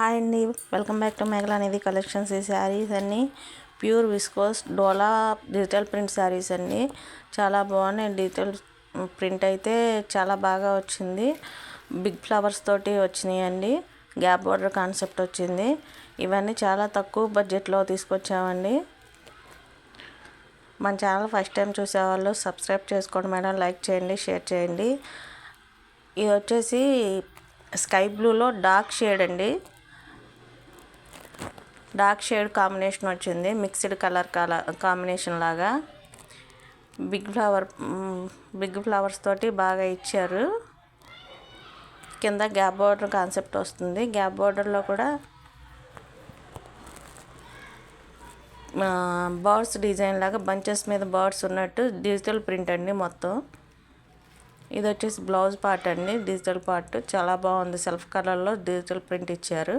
Hi అండి, welcome back to Meghala Nidhi collections. ఈ శారీస్ అన్నీ ప్యూర్ విస్కోస్ డోలా డిజిటల్ ప్రింట్ శారీస్ అన్నీ చాలా బాగున్నాయి. డిజిటల్ ప్రింట్ అయితే చాలా బాగా వచ్చింది. బిగ్ ఫ్లవర్స్ తోటి వచ్చినాయి అండి. గ్యాప్ బోర్డర్ కాన్సెప్ట్ వచ్చింది. ఇవన్నీ చాలా తక్కువ బడ్జెట్లో తీసుకొచ్చామండి. మన ఛానల్ ఫస్ట్ టైం చూసేవాళ్ళు సబ్స్క్రైబ్ చేసుకోండి మేడం, లైక్ చేయండి, షేర్ చేయండి. ఇది వచ్చేసి స్కై బ్లూలో డార్క్ షేడ్ అండి. డార్క్ షేడ్ కాంబినేషన్ వచ్చింది, మిక్స్డ్ కలర్ కాంబినేషన్ లాగా. బిగ్ ఫ్లవర్స్ తోటి బాగా ఇచ్చారు. కింద గ్యాప్ బోర్డర్ కాన్సెప్ట్ వస్తుంది. గ్యాప్ బోర్డర్లో కూడా బర్డ్స్ డిజైన్ లాగా బంచెస్ మీద బర్డ్స్ ఉన్నట్టు డిజిటల్ ప్రింట్ అండి మొత్తం. ఇది వచ్చేసి బ్లౌజ్ పార్ట్ అండి, డిజిటల్ పార్ట్ చాలా బాగుంది. సెల్ఫ్ కలర్లో డిజిటల్ ప్రింట్ ఇచ్చారు.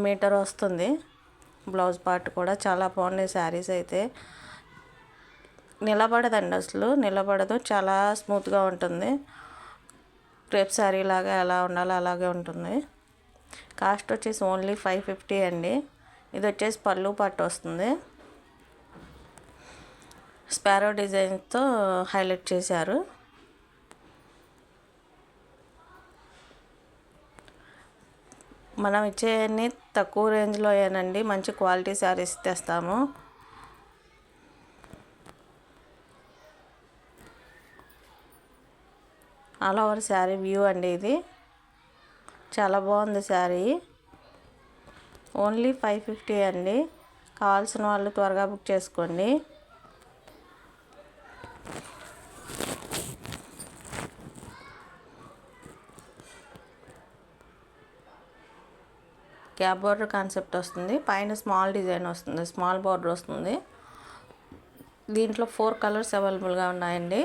మీటర్ వస్తుంది. బ్లౌజ్ పార్ట్ కూడా చాలా బాగున్నాయి. శారీస్ అయితే నిలబడదండి, అసలు నిలబడదు, చాలా స్మూత్గా ఉంటుంది. క్రేప్ శారీ లాగా ఎలా ఉండాలో అలాగే ఉంటుంది. కాస్ట్ వచ్చేసి ఓన్లీ 550 అండి. ఇది వచ్చేసి పళ్ళు పార్ట్ వస్తుంది. స్పారో డిజైన్తో హైలైట్ చేశారు. మనం ఇచ్చేవన్నీ తక్కువ రేంజ్లో ఏనండి, మంచి క్వాలిటీ శారీస్ తెస్తాము. ఆల్ ఓవర్ శారీ వ్యూ అండి. ఇది చాలా బాగుంది శారీ. ఓన్లీ 550 అండి. కావాల్సిన వాళ్ళు త్వరగా బుక్ చేసుకోండి. గ్యాప్ బోర్డర్ కాన్సెప్ట్ వస్తుంది. పైన స్మాల్ డిజైన్ వస్తుంది, స్మాల్ బోర్డర్ వస్తుంది. దీంట్లో 4 కలర్స్ అవైలబుల్గా ఉన్నాయండి.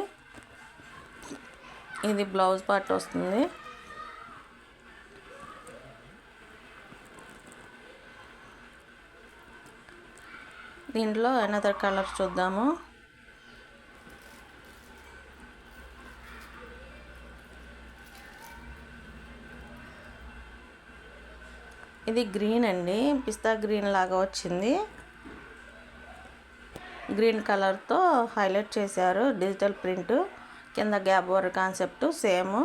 ఇది బ్లౌజ్ పార్ట్ వస్తుంది. దీంట్లో అనదర్ కలర్ చూద్దాము. ఇది గ్రీన్ అండి, పిస్తా గ్రీన్ లాగా వచ్చింది. గ్రీన్ కలర్తో హైలైట్ చేశారు డిజిటల్ ప్రింట్. కింద గ్యాప్ బోర్డర్ కాన్సెప్ట్ సేమ్,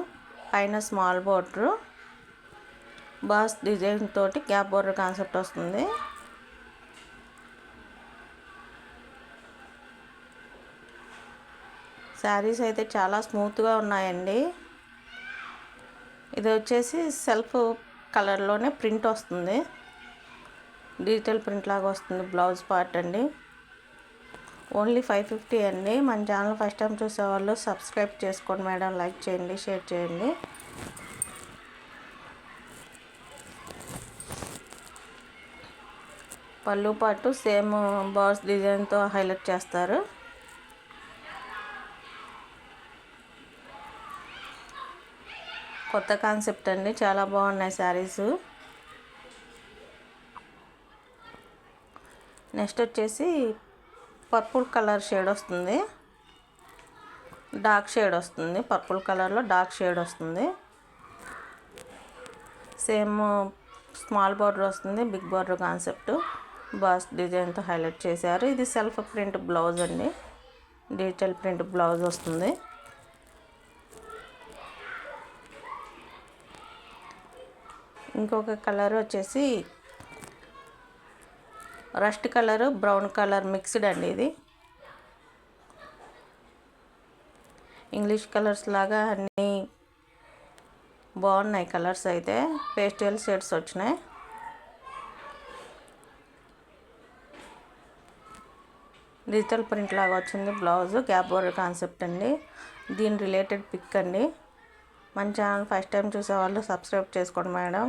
పైన స్మాల్ బోర్డర్ బాస్ డిజైన్ తోటి గ్యాప్ బోర్డర్ కాన్సెప్ట్ వస్తుంది. శారీస్ అయితే చాలా స్మూత్గా ఉన్నాయండి. ఇది వచ్చేసి సెల్ఫ్ కలర్లోనే ప్రింట్ వస్తుంది, డిజిటల్ ప్రింట్ లాగా వస్తుంది. బ్లౌజ్ పార్ట్ అండి. ఓన్లీ 550 అండి. మన ఛానల్ ఫస్ట్ టైం చూసేవాళ్ళు సబ్స్క్రైబ్ చేసుకోండి మేడం, లైక్ చేయండి, షేర్ చేయండి. పళ్ళు పాటు సేమ్ బాస్ డిజైన్తో హైలైట్ చేస్తారు. కొత్త కాన్సెప్ట్ అండి, చాలా బాగున్నాయి శారీస్. నెక్స్ట్ వచ్చేసి పర్పుల్ కలర్ షేడ్ వస్తుంది, డార్క్ షేడ్ వస్తుంది. పర్పుల్ కలర్లో డార్క్ షేడ్ వస్తుంది. సేమ్ స్మాల్ బార్డర్ వస్తుంది, బిగ్ బార్డర్ కాన్సెప్ట్ బాస్ డిజైన్తో హైలైట్ చేశారు. ఇది సెల్ఫ్ ప్రింట్ బ్లౌజ్ అండి, డిజిటల్ ప్రింట్ బ్లౌజ్ వస్తుంది. ఇంకొక కలర్ వచ్చేసి rust colour, brown colour mixed అండి. ఇది ఇంగ్లీష్ కలర్స్ లాగా అన్నీ బాగున్నాయి. కలర్స్ అయితే పేస్టల్ షేడ్స్ వచ్చినాయి. డిజిటల్ ప్రింట్ లాగా వచ్చింది బ్లౌజ్. గ్యాప్ బోర్డర్ కాన్సెప్ట్ అండి. దీని రిలేటెడ్ పిక్ అండి. మన ఛానల్ ఫస్ట్ టైం చూసేవాళ్ళు సబ్స్క్రైబ్ చేసుకోండి మేడం.